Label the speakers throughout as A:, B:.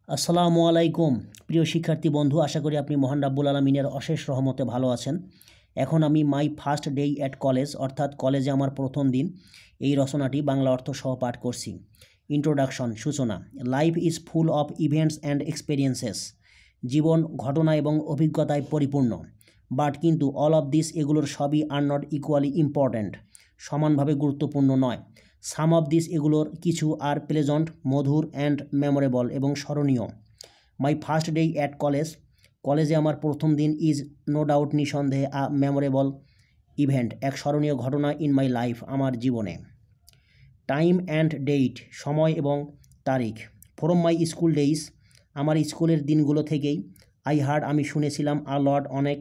A: আসসালামু আলাইকুম প্রিয় শিক্ষার্থী বন্ধু, আশা করি আপনি মহান রাব্বুল আলামিনের অশেষ রহমতে ভালো আছেন। এখন আমি my first day at college অর্থাৎ কলেজে আমার প্রথম দিন এই রচনাটি বাংলা অর্থ সহ পাঠ করছি। ইন্ট্রোডাকশন, সূচনা। Life is full of events and experiences. জীবন ঘটনা এবং অভিজ্ঞতায় পরিপূর্ণ। বাট কিন্তু অল অফ দিস, এগুলোর সবই আর নট ইকুয়ালি ইম্পর্ট্যান্ট, সমানভাবে গুরুত্বপূর্ণ নয়। সাম অফ দিস, এগুলোর কিছু আর প্লেজন্ট, মধুর অ্যান্ড মেমোরেবল এবং স্মরণীয়। My first day at college, কলেজে আমার প্রথম দিন ইজ নো ডাউট, নিঃসন্দেহে আ মেমোরেবল ইভেন্ট, এক স্মরণীয় ঘটনা ইন মাই লাইফ, আমার জীবনে। টাইম অ্যান্ড ডেট, সময় এবং তারিখ। ফ্রম মাই স্কুল ডেইজ, আমার স্কুলের দিনগুলো থেকেই। আই হার্ড, আমি শুনেছিলাম। আ লট, অনেক।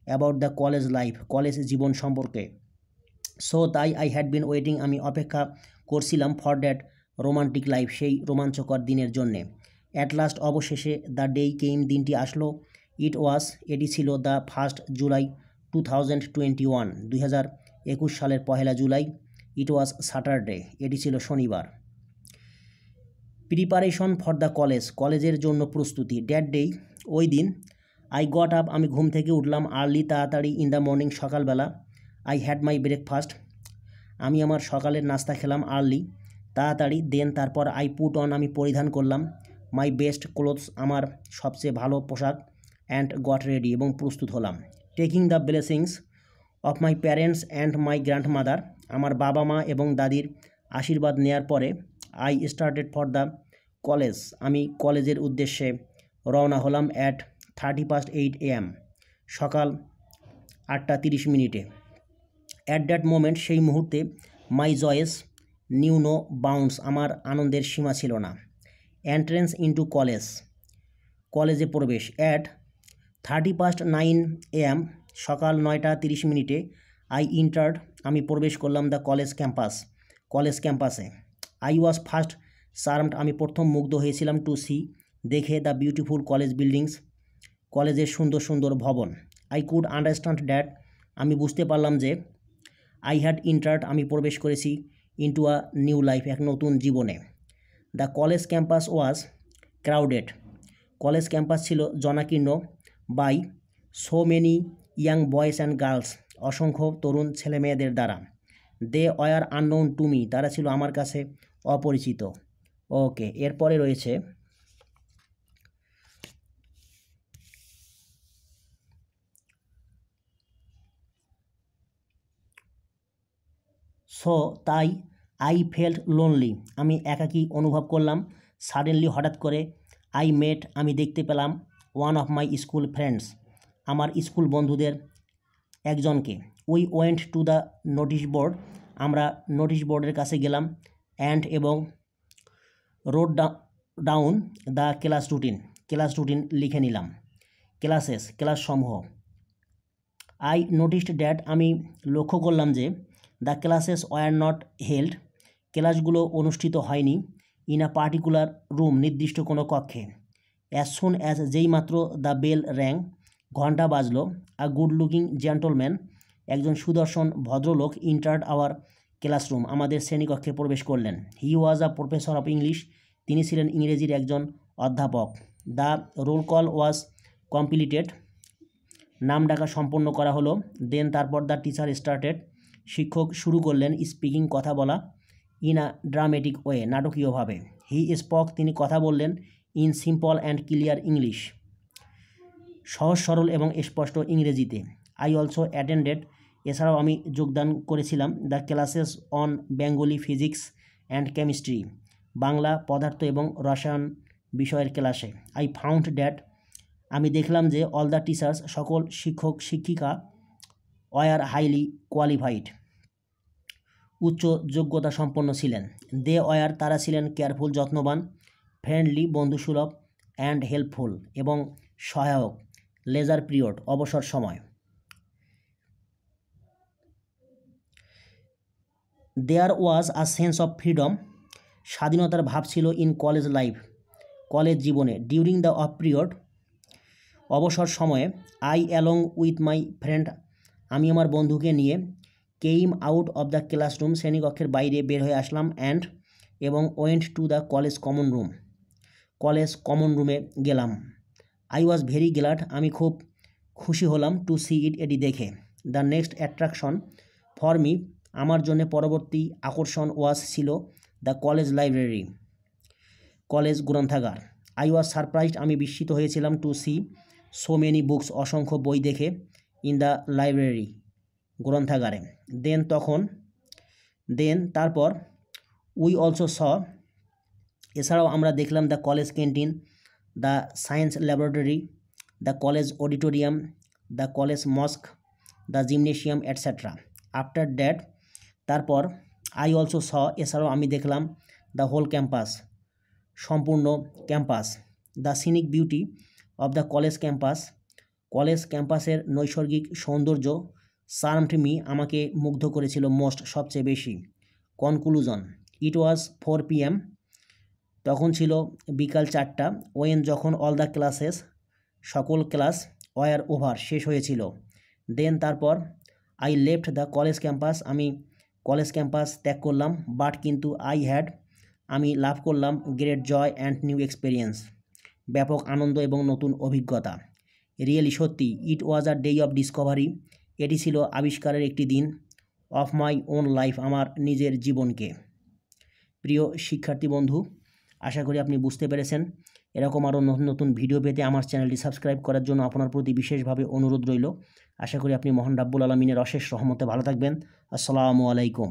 A: About the college life, college জীবন সম্পর্কে। সো তাই আই হ্যাড বিন ওয়েটিং, আমি অপেক্ষা করছিলাম। ফর দ্যাট রোমান্টিক লাইফ, সেই রোমাঞ্চকর দিনের জন্যে। অ্যাট লাস্ট, অবশেষে। দ্য ডে কেম, দিনটি আসলো। ইট ওয়াজ, এটি ছিল। দ্য 1st জুলাই 2021, 2021 সালের 1 জুলাই। ইট ওয়াজ স্যাটারডে, এটি ছিল শনিবার। প্রিপারেশন ফর দ্য কলেজ, কলেজের জন্য প্রস্তুতি। ড্যাট ডে, ওই দিন। আই গট আপ, আমি ঘুম থেকে উঠলাম। আর্লি, তাড়াতাড়ি। ইন দ্য মর্নিং, সকালবেলা। আই হ্যাড মাই ব্রেকফাস্ট, আমি আমার সকালের নাস্তা খেলাম। আর্লি, তাড়াতাড়ি। দেন, তারপর। আই পুট অন, আমি পরিধান করলাম। মাই বেস্ট ক্লোথস, আমার সবচেয়ে ভালো পোশাক। অ্যান্ড গট রেডি, এবং প্রস্তুত হলাম। Taking the blessings of my parents and my grandmother, আমার বাবা মা এবং দাদির আশীর্বাদ নেয়ার পরে। I started for the college, আমি কলেজের উদ্দেশ্যে রওনা হলাম। অ্যাট 8:30 AM, সকাল 8:30। অ্যাট দ্যাট মোমেন্ট, সেই মুহূর্তে। মাই জয়েস নিউ নো বাউন্ডস, আমার আনন্দের সীমা ছিল না। এন্ট্রেন্স ইন্টু কলেজ, কলেজে প্রবেশ। অ্যাট 9:30 AM, সকাল 9:30। আই ইন্টার্ড, আমি প্রবেশ করলাম। দ্য কলেজ ক্যাম্পাস, কলেজ ক্যাম্পাসে। আই ওয়াজ ফার্স্ট চার্মড, আমি প্রথম মুগ্ধ হয়েছিলাম। টু সি, দেখে। দ্য বিউটিফুল কলেজ বিল্ডিংস, কলেজের সুন্দর সুন্দর ভবন। আই কুড আন্ডারস্ট্যান্ড দ্যাট, আমি বুঝতে পারলাম যে। আই হ্যাড ইন্টার্ড, আমি প্রবেশ করেছি। ইন্টু আ নিউ লাইফ, এক নতুন জীবনে। The college campus was crowded, college campus ছিল জনাকীর্ণ। By so many young boys and girls, অসংখ্য তরুণ ছেলেমেয়েদের দ্বারা। They were unknown to me, তারা ছিল আমার কাছে অপরিচিত। ওকে, এরপরে রয়েছে সো তাই। আই ফেল্ট লোনলি, আমি একাকী অনুভব করলাম। সাডেনলি, হঠাৎ করে। আই মেট, আমি দেখতে পেলাম। One of my school friends, আমার স্কুল বন্ধুদের একজনকে। We went to the notice board, আমরা নোটিশ বোর্ডের কাছে গেলাম। অ্যান্ড, এবং। Road down the class routine, class routine লিখে নিলাম। ক্লাসেস, ক্লাসসমূহ। আই নোটিসড দ্যাট, আমি লক্ষ্য করলাম যে। The classes were not held, ক্লাসগুলো অনুষ্ঠিত হয়নি। ইন আ পার্টিকুলার রুম, নির্দিষ্ট কোনো কক্ষে। অ্যাজ সুন অ্যাজ, যেই মাত্র। দ্য বেল র্যাং, ঘণ্টা বাজলো। আ গুড লুকিং জেন্টলম্যান, একজন সুদর্শন ভদ্রলোক। ইন্টার্ড আওয়ার ক্লাসরুম, আমাদের শ্রেণীকক্ষে প্রবেশ করলেন। হি ওয়াজ আ প্রফেসর অফ ইংলিশ, তিনি ছিলেন ইংরেজির একজন অধ্যাপক। The roll call was completed, নাম ডাকা সম্পন্ন করা হলো। দেন, তারপর। দ্য টিচার স্টার্টেড, শিক্ষক শুরু করলেন। স্পিকিং, কথা বলা। ইন আ ড্রামেটিক ওয়ে, নাটকীয়ভাবে। হি স্পক, তিনি কথা বললেন। In simple and clear English, সহজ সরল এবং স্পষ্ট ইংরেজিতে। আই অলসো অ্যাটেন্ডেড, এছাড়াও আমি যোগদান করেছিলাম। The classes on Bengali physics and chemistry, Bangla, পদার্থ এবং রসায়ন বিষয়ের ক্লাসে। আই ফাউন্ড দ্যাট, আমি দেখলাম যে। অল দ্য টিচার্স, সকল শিক্ষক শিক্ষিকা। ওয়ার হাইলি কোয়ালিফাইড, উচ্চ যোগ্যতা সম্পন্ন ছিলেন। দে ওয়ার, তারা ছিলেন। কেয়ারফুল, যত্নবান। ফ্রেন্ডলি, বন্ধুসুলভ। অ্যান্ড হেল্পফুল, এবং সহায়ক। লেজার পিরিয়ড, অবসর সময়। There was a sense of freedom, স্বাধীনতার ভাব ছিল। ইন কলেজ লাইফ, কলেজ জীবনে। ডিউরিং দ্য অফ পিরিয়ড, অবসর সময়ে। I along with my friend, আমি আমার বন্ধুকে নিয়ে। Came out of the classroom, শ্রেণীকক্ষের বাইরে বের হয়ে আসলাম। অ্যান্ড, এবং। Went to the college common room, college common রুমে গেলাম। আই ওয়াজ ভেরি গ্ল্যাড, আমি খুব খুশি হলাম টু সি ইট, এটি দেখে। The next attraction for me, আমার জন্য পরবর্তী আকর্ষণ ওয়াজ ছিল দ্য কলেজ লাইব্রেরি, কলেজ গ্রন্থাগার। আই ওয়াজ সারপ্রাইজড, আমি বিস্মিত হয়েছিলাম to see so many books, অসংখ্য বই দেখে ইন দ্য লাইব্রেরি, গ্রন্থাগারে। তারপর উই অলসো স, এছাড়াও আমরা দেখলাম the college canteen, the science laboratory, the college auditorium, the college mosque, the gymnasium etcetera. After that, তারপর আই অলসো স, এছাড়াও আমি দেখলাম দ্য হোল ক্যাম্পাস, সম্পূর্ণ campus, the scenic beauty of the college campus, college ক্যাম্পাসের নৈসর্গিক সৌন্দর্য, charmed me, আমাকে মুগ্ধ করেছিল মোস্ট, সবচেয়ে বেশি। কনক্লুশন, ইট ওয়াজ 4 PM, তখন ছিল বিকাল 4টা, ওয়েন, যখন অল দ্য ক্লাসেস, সকল ক্লাস, ওয়ার ওভার, শেষ হয়েছিল। দেন, তারপর I left the college campus, আমি কলেজ ক্যাম্পাস ত্যাগ করলাম। বাট, কিন্তু আই হ্যাড, আমি লাভ করলাম great joy and new experience, ব্যাপক আনন্দ এবং নতুন অভিজ্ঞতা। রিয়েলি, সত্যি, it was a day of discovery, এটি ছিল আবিষ্কারের একটি দিন। অফ মাই ওন লাইফ, আমার নিজের জীবনকে। প্রিয় শিক্ষার্থী বন্ধু, আশা করি আপনি বুঝতে পেরেছেন। এরকম আরও নতুন নতুন ভিডিও পেতে আমার চ্যানেলটি সাবস্ক্রাইব করার জন্য আপনার প্রতি বিশেষভাবে অনুরোধ রইল। আশা করি আপনি মহান রাব্বুল আলামিনের অশেষ রহমতে ভালো থাকবেন। আসসালামু আলাইকুম।